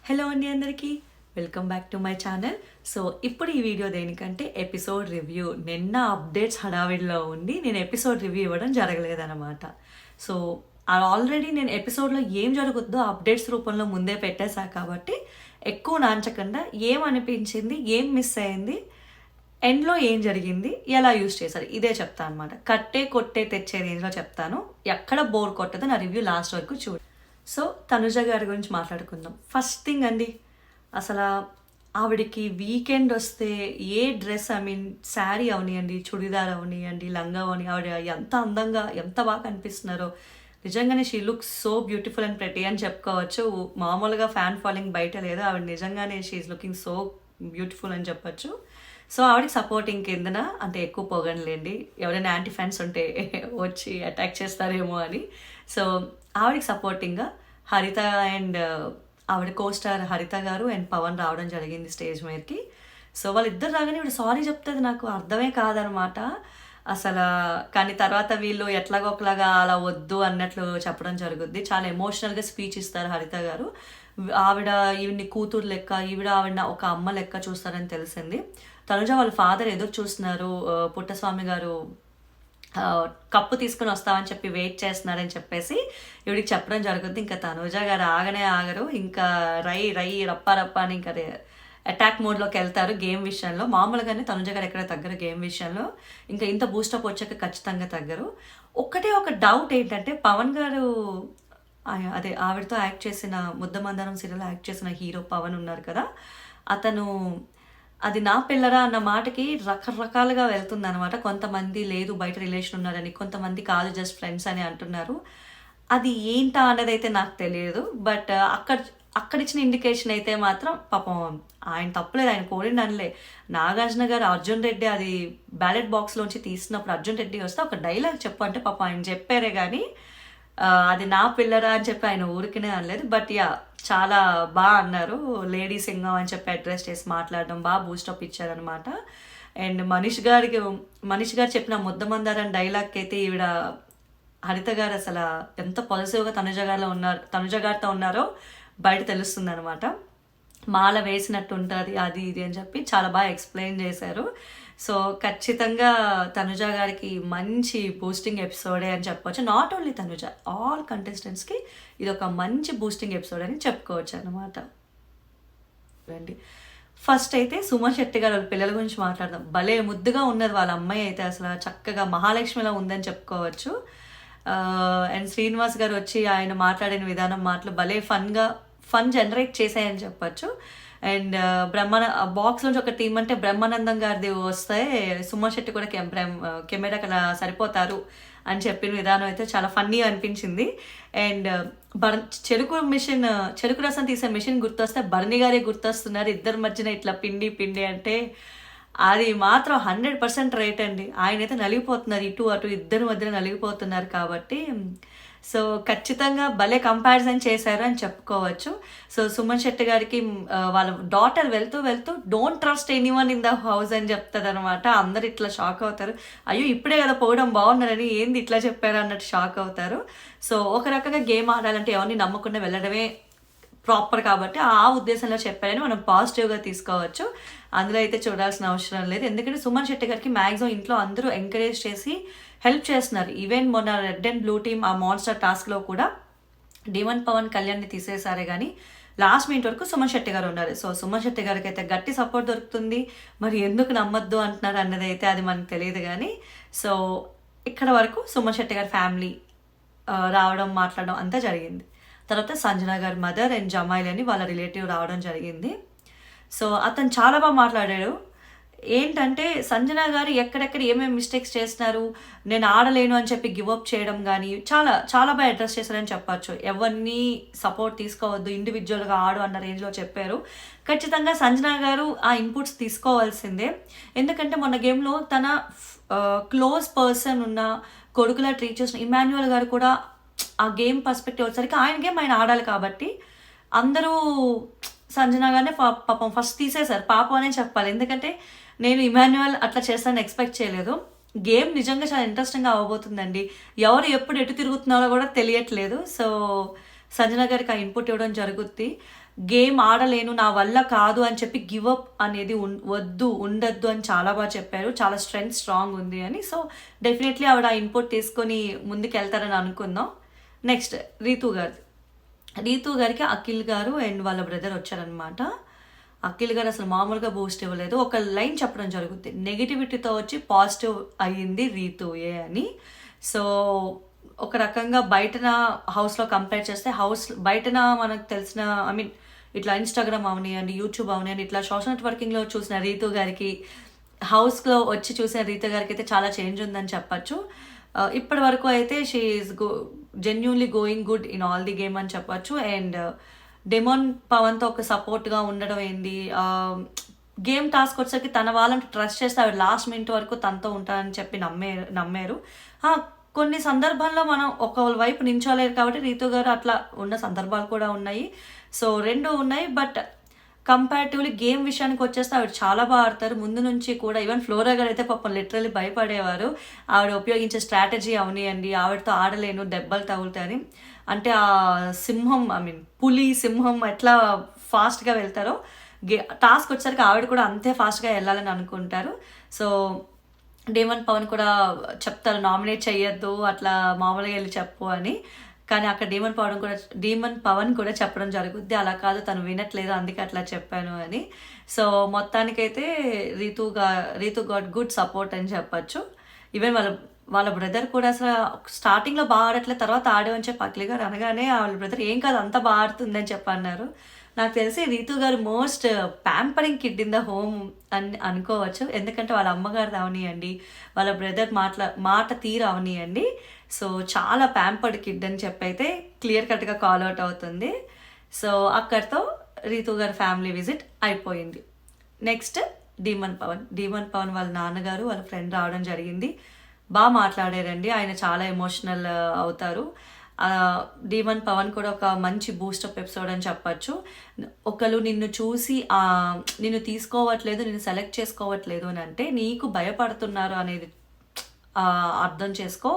Hello అండి అందరికీ, welcome back to my channel. So ఇప్పుడు ఈ వీడియో దేనికంటే ఎపిసోడ్ రివ్యూ. నిన్న అప్డేట్స్ హడావిడిలో ఉండి నేను ఎపిసోడ్ రివ్యూ ఇవ్వడం జరగలేదన్నమాట. సో ఆల్రెడీ నేను ఎపిసోడ్లో ఏం జరుగుతుందో అప్డేట్స్ రూపంలో ముందే పెట్టేశా కాబట్టి ఎక్కువ నాంచకుండా ఏమనిపించింది, ఏం మిస్ అయింది, ఎండ్లో ఏం జరిగింది, ఎలా యూస్ చేశారు ఇదే చెప్తాను అనమాట. కట్టే కొట్టే తెచ్చే రేంజ్లో చెప్తాను. ఎక్కడ బోర్ కొట్టదో నా రివ్యూ లాస్ట్ వరకు చూడు. సో తనుజ గారి గురించి మాట్లాడుకుందాం. ఫస్ట్ థింగ్ అండి, అసలు ఆవిడకి వీకెండ్ వస్తే ఏ డ్రెస్, శారీ అవనియండి, చుడిదార్ అవనియండి, లంగా అవని, ఆవిడ ఎంత అందంగా ఎంత బాగా కనిపిస్తున్నారో. నిజంగానే she looks so beautiful and pretty అని చెప్పుకోవచ్చు. మామూలుగా ఫ్యాన్ ఫాలోయింగ్ బయట లేదు, ఆవిడ నిజంగానే షీఈస్ లుకింగ్ సో బ్యూటిఫుల్ అని చెప్పచ్చు. సో ఆవిడకి సపోర్టింగ్ కిందన అంటే ఎక్కువ పొగనలేండి, ఎవరైనా యాంటీ ఫ్యాన్స్ ఉంటే వచ్చి అటాక్ చేస్తారేమో అని. సో ఆవిడకి సపోర్టింగ్గా హరిత అండ్ ఆవిడ కోస్టార్ హరిత గారు అండ్ పవన్ రావడం జరిగింది స్టేజ్ మీదకి. సో వాళ్ళిద్దరు రాగానే ఇప్పుడు సారీ చెప్తుంది, నాకు అర్థమే కాదనమాట అసలు. కానీ తర్వాత వీళ్ళు ఎట్లాగో ఒకలాగా అలా వద్దు అన్నట్లు చెప్పడం జరుగుద్ది. చాలా ఎమోషనల్గా స్పీచ్ ఇస్తారు హరిత గారు. ఆవిడ ఈవిడ్ని కూతురు లెక్క, ఆవిడ ఒక అమ్మ లెక్క చూస్తారని తెలిసింది. తనుజ వాళ్ళ ఫాదర్ ఎదురు చూస్తున్నారు, పుట్టస్వామి గారు కప్పు తీసుకుని వస్తామని చెప్పి వెయిట్ చేస్తున్నారని చెప్పేసి ఇవిడికి చెప్పడం జరుగుతుంది. ఇంకా తనుజ గారు ఆగనే ఆగరు, ఇంకా రై రై రప్ప రప్ప అని ఇంకా అటాక్ మోడ్లోకి వెళ్తారు గేమ్ విషయంలో. మామూలుగానే తనుజ గారు ఎక్కడ తగ్గరు గేమ్ విషయంలో, ఇంకా ఇంత బూస్టప్ వచ్చాక ఖచ్చితంగా తగ్గరు. ఒక్కటే ఒక డౌట్ ఏంటంటే, పవన్ గారు అదే ఆవిడతో యాక్ట్ చేసిన ముద్దమందరం సీరియల్లో యాక్ట్ చేసిన హీరో పవన్ ఉన్నారు కదా, అతను అది నా పిల్లరా అన్న మాటకి రకరకాలుగా వెళ్తుంది అనమాట. కొంతమంది లేదు బయట రిలేషన్ ఉన్నారని, కొంతమంది కాదు జస్ట్ ఫ్రెండ్స్ అని అంటున్నారు. అది ఏంటా అన్నది అయితే నాకు తెలియదు. బట్ అక్కడిచ్చిన ఇండికేషన్ అయితే మాత్రం పాపం ఆయన తప్పలేదు, ఆయన కోరిండి అనలే. నాగార్జున గారు అర్జున్ రెడ్డి అది బ్యాలెట్ బాక్స్లోంచి తీసినప్పుడు అర్జున్ రెడ్డి వస్తే ఒక డైలాగ్ చెప్పు అంటే పాపం ఆయన చెప్పారే కానీ అది నా పిల్లరా అని చెప్పి ఆయన ఊరికినే అనలేదు. బట్ యా చాలా బాగా అన్నారు, లేడీ సింగం అని చెప్పి అడ్రస్ చేసి మాట్లాడడం బాగా బూస్టప్ ఇచ్చారనమాట. అండ్ మనీష్ గారు చెప్పిన ముద్దమందారని డైలాగ్కి అయితే ఈవిడ హరిత గారు అసలు ఎంత పాజిటివ్గా తనుజ గారితో ఉన్నారో బయట తెలుస్తుంది అనమాట. మాల వేసినట్టు ఉంటుంది అది ఇది అని చెప్పి చాలా బాగా ఎక్స్ప్లెయిన్ చేశారు. సో ఖచ్చితంగా తనుజ గారికి మంచి బూస్టింగ్ ఎపిసోడే అని చెప్పవచ్చు. నాట్ ఓన్లీ తనుజ, ఆల్ కంటెస్టెంట్స్కి ఇది ఒక మంచి బూస్టింగ్ ఎపిసోడ్ అని చెప్పుకోవచ్చు అనమాట. రండి, ఫస్ట్ అయితే సుమన్ శెట్టి గారు వాళ్ళ పిల్లల గురించి మాట్లాడదాం. భలే ముద్దుగా ఉన్నది వాళ్ళ అమ్మాయి అయితే, అసలు చక్కగా మహాలక్ష్మిలా ఉందని చెప్పుకోవచ్చు. అండ్ శ్రీనివాస్ గారు వచ్చి ఆయన మాట్లాడిన విధానం మాటలు భలే ఫన్ జనరేట్ చేసాయని చెప్పచ్చు. అండ్ బాక్స్ నుంచి ఒక టీం అంటే బ్రహ్మానందం గారిది వస్తే సుమన్ శెట్టి కూడా కెమెరా అలా సరిపోతారు అని చెప్పిన విధానం అయితే చాలా ఫన్నీ అనిపించింది. అండ్ చెరుకు రసం తీసే మిషన్ గుర్తొస్తే భరణి గారే గుర్తొస్తున్నారు. ఇద్దరి మధ్యన ఇట్లా పిండి అంటే అది మాత్రం 100% రేట్ అండి. ఆయన అయితే నలిగిపోతున్నారు, ఇటు అటు ఇద్దరి మధ్యన నలిగిపోతున్నారు కాబట్టి సో ఖచ్చితంగా భలే కంపారిజన్ చేశారు అని చెప్పుకోవచ్చు. సో సుమన్ శెట్టి గారికి వాళ్ళ డాటర్ వెళ్తూ don't trust anyone in the house అని చెప్తుంది అనమాట. అందరు ఇట్లా షాక్ అవుతారు, అయ్యో ఇప్పుడే కదా పోవడం బాగున్నారని ఏంది ఇట్లా చెప్పారు అన్నట్టు షాక్ అవుతారు. సో ఒక రకంగా గేమ్ ఆడాలంటే ఎవరిని నమ్మకుండా వెళ్ళడమే ప్రాపర్ కాబట్టి ఆ ఉద్దేశంలో చెప్పారని మనం పాజిటివ్గా తీసుకోవచ్చు. అందులో అయితే చూడాల్సిన అవసరం లేదు. ఎందుకంటే సుమన్ శెట్టి గారికి మ్యాక్సిమం ఇంట్లో అందరూ ఎంకరేజ్ చేసి హెల్ప్ చేస్తున్నారు. ఈవెన్ మొన్న రెడ్ అండ్ బ్లూ టీమ్ ఆ మాన్స్టర్ టాస్క్లో కూడా డిమన్ పవన్ కళ్యాణ్ని తీసేసారే కానీ లాస్ట్ మినిట్ వరకు సుమన్ శెట్టి గారు ఉన్నారు. సో సుమన్ శెట్టి గారికి అయితే గట్టి సపోర్ట్ దొరుకుతుంది. మరి ఎందుకు నమ్మద్దు అంటున్నారు అన్నది అయితే అది మనకు తెలియదు కానీ సో ఇక్కడ వరకు సుమన్ శెట్టి గారి ఫ్యామిలీ రావడం మాట్లాడడం అంతా జరిగింది. తర్వాత సంజన గారి మదర్ అండ్ జమాయిల్ అని వాళ్ళ రిలేటివ్ రావడం జరిగింది. సో అతను చాలా బాగా మాట్లాడాడు. ఏంటంటే సంజన గారు ఎక్కడెక్కడ ఏమేమి మిస్టేక్స్ చేస్తున్నారు, నేను ఆడలేను అని చెప్పి గివప్ చేయడం కానీ చాలా చాలా బాగా అడ్రస్ చేశారని చెప్పచ్చు. ఎవరిని సపోర్ట్ తీసుకోవద్దు, ఇండివిజువల్గా ఆడు అన్న రేంజ్లో చెప్పారు. ఖచ్చితంగా సంజన గారు ఆ ఇన్పుట్స్ తీసుకోవాల్సిందే. ఎందుకంటే మొన్న గేమ్లో తన క్లోజ్ పర్సన్ ఉన్న కొడుకులా ట్రీట్ చేసిన ఇమాన్యువల్ గారు కూడా ఆ గేమ్ పర్స్పెక్టివ్ వచ్చేసరికి ఆయన గేమ్ ఆయన ఆడాలి కాబట్టి అందరూ సంజన గారినే పాపం ఫస్ట్ తీసేశారు. పాపం అనే చెప్పాలి, ఎందుకంటే నేను ఇమాన్యువల్ అట్లా చేస్తానని ఎక్స్పెక్ట్ చేయలేదు. గేమ్ నిజంగా చాలా ఇంట్రెస్టింగ్గా అవ్వబోతుందండి. ఎవరు ఎప్పుడు ఎటు తిరుగుతున్నారో కూడా తెలియట్లేదు. సో సంజన గారికి ఆ ఇన్పుట్ ఇవ్వడం జరుగుద్ది. గేమ్ ఆడలేను, నా వల్ల కాదు అని చెప్పి గివ్ అప్ అనేది ఉండద్దు అని చాలా బాగా చెప్పారు. చాలా స్ట్రాంగ్ ఉంది అని. సో డెఫినెట్లీ ఆవిడ ఆ ఇన్పుట్ తీసుకొని ముందుకు వెళ్తారని అనుకుందాం. నెక్స్ట్ రీతు గారికి అఖిల్ గారు అండ్ వాళ్ళ బ్రదర్ వచ్చారనమాట. అఖిల్ గారు అసలు మామూలుగా బూస్ట్ ఇవ్వలేదు. ఒక లైన్ చెప్పడం జరుగుతుంది, నెగిటివిటీతో వచ్చి పాజిటివ్ అయ్యింది రీతుయే అని. సో ఒక రకంగా బయటన హౌస్లో కంపేర్ చేస్తే బయటన మనకు తెలిసిన ఇట్లా ఇన్స్టాగ్రామ్ అవనివ్వండి, యూట్యూబ్ అవనివ్వండి, ఇట్లా సోషల్ నెట్వర్కింగ్లో చూసిన రీతు గారికి, హౌస్లో వచ్చి చూసిన రీతు గారికి అయితే చాలా చేంజ్ ఉందని చెప్పచ్చు. ఇప్పటి వరకు అయితే she is genuinely going good in all the game అని చెప్పచ్చు. అండ్ డెమోన్ పవన్తో ఒక సపోర్ట్గా ఉండడం ఏంది, గేమ్ టాస్క్ వచ్చేసరికి తన వాళ్ళని ట్రస్ట్ చేస్తే ఆవిడ లాస్ట్ మినిట్ వరకు తనతో ఉంటారని చెప్పి నమ్మారు. కొన్ని సందర్భాల్లో మనం ఒక వైపు నించోలేరు కాబట్టి రీతు గారు అట్లా ఉన్న సందర్భాలు కూడా ఉన్నాయి. సో రెండు ఉన్నాయి. బట్ కంపారిటివ్లీ గేమ్ విషయానికి వచ్చేస్తే ఆవిడ చాలా బాగా ఆడతారు ముందు నుంచి కూడా. ఈవెన్ ఫ్లోరా గారు అయితే పాపం లిటరల్లీ భయపడేవారు. ఆవిడ ఉపయోగించే స్ట్రాటజీ అవనియండి, ఆవిడతో ఆడలేను దెబ్బలు తగులుతాయని. అంటే ఆ సింహం పులి సింహం ఎట్లా ఫాస్ట్గా వెళ్తారో టాస్క్ వచ్చేసరికి ఆవిడ కూడా అంతే ఫాస్ట్గా వెళ్ళాలని అనుకుంటారు. సో డేమన్ పవన్ కూడా చెప్తారు నామినేట్ చెయ్యొద్దు, అట్లా మామూలుగా వెళ్ళి చెప్పు అని. కానీ అక్కడ డీమన్ పవన్ కూడా చెప్పడం జరుగుద్ది, అలా కాదు తను వినట్లేదు అందుకే అట్లా చెప్పాను అని. సో మొత్తానికైతే రీతు గాట్ గుడ్ సపోర్ట్ అని చెప్పచ్చు. ఈవెన్ వాళ్ళ బ్రదర్ కూడా అసలు స్టార్టింగ్లో బాగా ఆడట్లేదు, తర్వాత ఆడేవని చెప్పి అఖిల్ గారు అనగానే వాళ్ళ బ్రదర్ ఏం కాదు అంతా బాగా ఆడుతుందని చెప్పి అన్నారు. నాకు తెలిసి రీతు గారు most pampering kid in the home అని అనుకోవచ్చు. ఎందుకంటే వాళ్ళ అమ్మగారు అవనియండి, వాళ్ళ బ్రదర్ మాట తీరు అవనియండి. సో చాలా ప్యాంపర్డ్ కిడ్ అని చెప్పి అయితే క్లియర్ కట్గా కాల్ అవుట్ అవుతుంది. సో అక్కడితో రీతు గారి ఫ్యామిలీ విజిట్ అయిపోయింది. నెక్స్ట్ డీమన్ పవన్ వాళ్ళ నాన్నగారు వాళ్ళ ఫ్రెండ్ రావడం జరిగింది. బాగా మాట్లాడారండి, ఆయన చాలా ఎమోషనల్ అవుతారు. డీమన్ పవన్ కూడా ఒక మంచి బూస్టప్ ఎపిసోడ్ అని చెప్పచ్చు. ఒకరు నిన్ను చూసి నిన్ను తీసుకోవట్లేదు, నిన్ను సెలెక్ట్ చేసుకోవట్లేదు అని అంటే నీకు భయపడుతున్నారు అనేది అర్థం చేసుకో,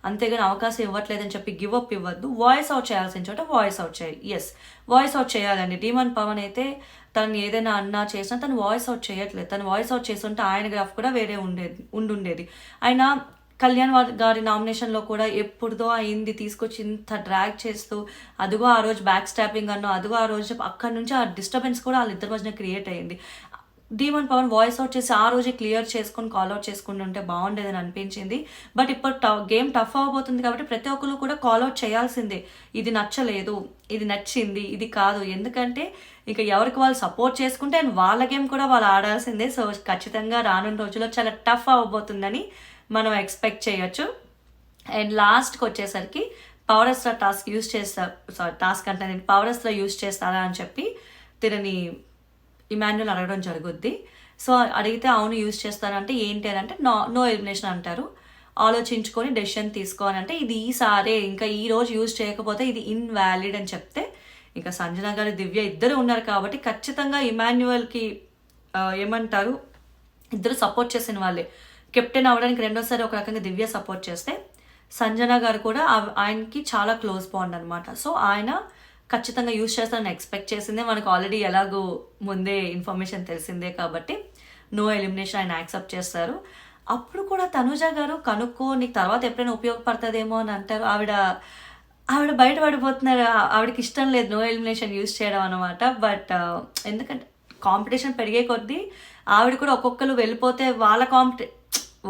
అంతేగాని అవకాశం ఇవ్వట్లేదని చెప్పి గివ్ అప్ ఇవ్వద్దు. వాయిస్ అవుట్ చేయాల్సిన చోట వాయిస్ అవుట్ చేయాలి. వాయిస్ అవుట్ చేయాలండి. డీమన్ పవన్ అయితే తను ఏదైనా అన్నా చేసినా తను వాయిస్ అవుట్ చేయట్లేదు. తను వాయిస్ అవుట్ చేస్తుంటే ఆయన గ్రాఫ్ కూడా వేరే ఉండేది. ఆయన కళ్యాణ్ గారి నామినేషన్లో కూడా ఎప్పుడుదో అయింది తీసుకొచ్చి ఇంత డ్రాగ్ చేస్తూ, అదిగో ఆ రోజు బ్యాక్ స్టాపింగ్ అన్నో, అదిగో ఆ రోజు అక్కడి నుంచి ఆ డిస్టర్బెన్స్ కూడా వాళ్ళిద్దరి మధ్యన క్రియేట్ అయ్యింది. డీమన్ పవన్ వాయిస్ అవుట్ చేసి ఆ రోజే క్లియర్ చేసుకొని కాల్ అవుట్ చేసుకుంటూ ఉంటే బాగుండేదని అనిపించింది. బట్ ఇప్పుడు గేమ్ టఫ్ అవ్వబోతుంది కాబట్టి ప్రతి ఒక్కరు కూడా కాల్ అవుట్ చేయాల్సిందే. ఇది నచ్చలేదు, ఇది నచ్చింది, ఇది కాదు. ఎందుకంటే ఇక ఎవరికి వాళ్ళు సపోర్ట్ చేసుకుంటే అండ్ వాళ్ళ గేమ్ కూడా వాళ్ళు ఆడాల్సిందే. సో ఖచ్చితంగా రానున్న రోజుల్లో చాలా టఫ్ అవ్వబోతుందని మనం ఎక్స్పెక్ట్ చేయొచ్చు. అండ్ లాస్ట్కి వచ్చేసరికి పవరస్ట్రా టాస్క్ యూజ్ చేస్తారా అని చెప్పి తినని ఇమాన్యుల్ అడగడం జరుగుద్ది. సో అడిగితే అవును యూజ్ చేస్తానంటే ఏంటి అని అంటే నో ఎలిమినేషన్ అంటారు. ఆలోచించుకొని డెసిషన్ తీసుకోవాలంటే ఇది ఈసారే, ఇంకా ఈ రోజు యూజ్ చేయకపోతే ఇది ఇన్వాలిడ్ అని చెప్తే, ఇంకా సంజన గారు దివ్య ఇద్దరు ఉన్నారు కాబట్టి ఖచ్చితంగా ఇమాన్యువల్కి ఏమంటారు ఇద్దరు సపోర్ట్ చేసిన వాళ్ళే. కెప్టెన్ అవ్వడానికి రెండోసారి ఒక రకంగా దివ్య సపోర్ట్ చేస్తే, సంజన గారు కూడా ఆయనకి చాలా క్లోజ్ బాండ్ అనమాట. సో ఆయన ఖచ్చితంగా యూజ్ చేస్తారని ఎక్స్పెక్ట్ చేసిందే. మనకు ఆల్రెడీ ఎలాగో ముందే ఇన్ఫర్మేషన్ తెలిసిందే కాబట్టి నో ఎలిమినేషన్ ఆయన యాక్సెప్ట్ చేస్తారు. అప్పుడు కూడా తనుజ గారు కనుక్కో, నీకు తర్వాత ఎప్పుడైనా ఉపయోగపడుతుందేమో అని అంటారు. ఆవిడ బయటపడిపోతున్నారు. ఆవిడకి ఇష్టం లేదు నో ఎలిమినేషన్ యూజ్ చేయడం అనమాట. బట్ ఎందుకంటే కాంపిటీషన్ పెరిగే కొద్దీ ఆవిడ కూడా ఒక్కొక్కరు వెళ్ళిపోతే వాళ్ళ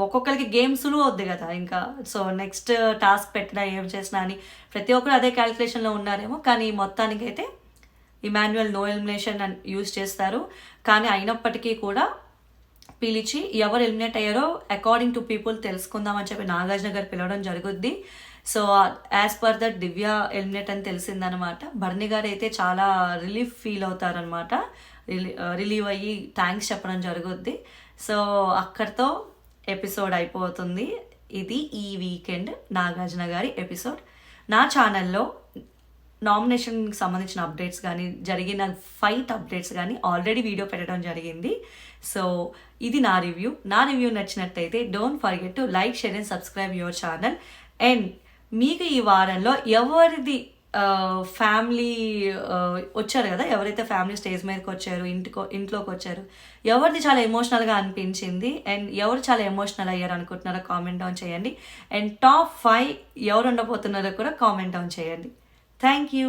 ఒక్కొక్కరికి గేమ్ సులువు అవుద్ది కదా ఇంకా. సో నెక్స్ట్ టాస్క్ పెట్టినా ఏం చేసినా అని ప్రతి ఒక్కరు అదే క్యాలిక్యులేషన్లో ఉన్నారేమో. కానీ మొత్తానికి అయితే ఇమాన్యువల్ నో ఎలిమినేషన్ యూజ్ చేస్తారు. కానీ అయినప్పటికీ కూడా పిలిచి ఎవరు ఎలిమినేట్ అయ్యారో అకార్డింగ్ టు పీపుల్ తెలుసుకుందామని చెప్పి నాగార్జున గారు పిలవడం జరుగుద్ది. So as per that Divya eliminate అని తెలిసిందనమాట. భరణి గారు అయితే చాలా రిలీఫ్ ఫీల్ అవుతారనమాట. రిలీవ్ అయ్యి థ్యాంక్స్ చెప్పడం జరుగుద్ది. సో అక్కడితో ఎపిసోడ్ అయిపోతుంది. ఇది ఈ వీకెండ్ నాగార్జున గారి ఎపిసోడ్. నా ఛానల్లో నామినేషన్కి సంబంధించిన అప్డేట్స్ కానీ జరిగిన ఫైట్ అప్డేట్స్ కానీ ఆల్రెడీ వీడియో పెట్టడం జరిగింది. సో ఇది నా రివ్యూ నచ్చినట్టయితే don't forget to like, share and subscribe your channel. And మీకు ఈ వారంలో ఎవరిది ఫ్యామిలీ వచ్చారు కదా, ఎవరైతే ఫ్యామిలీ స్టేజ్ మీదకి వచ్చారు, ఇంట్లోకి వచ్చారు, ఎవరిది చాలా ఎమోషనల్గా అనిపించింది అండ్ ఎవరు చాలా ఎమోషనల్ అయ్యారు అనుకుంటున్నారో కామెంట్ డౌన్ చేయండి. అండ్ టాప్ 5 ఎవరు ఉండబోతున్నారో కూడా కామెంట్ డౌన్ చేయండి. Thank you.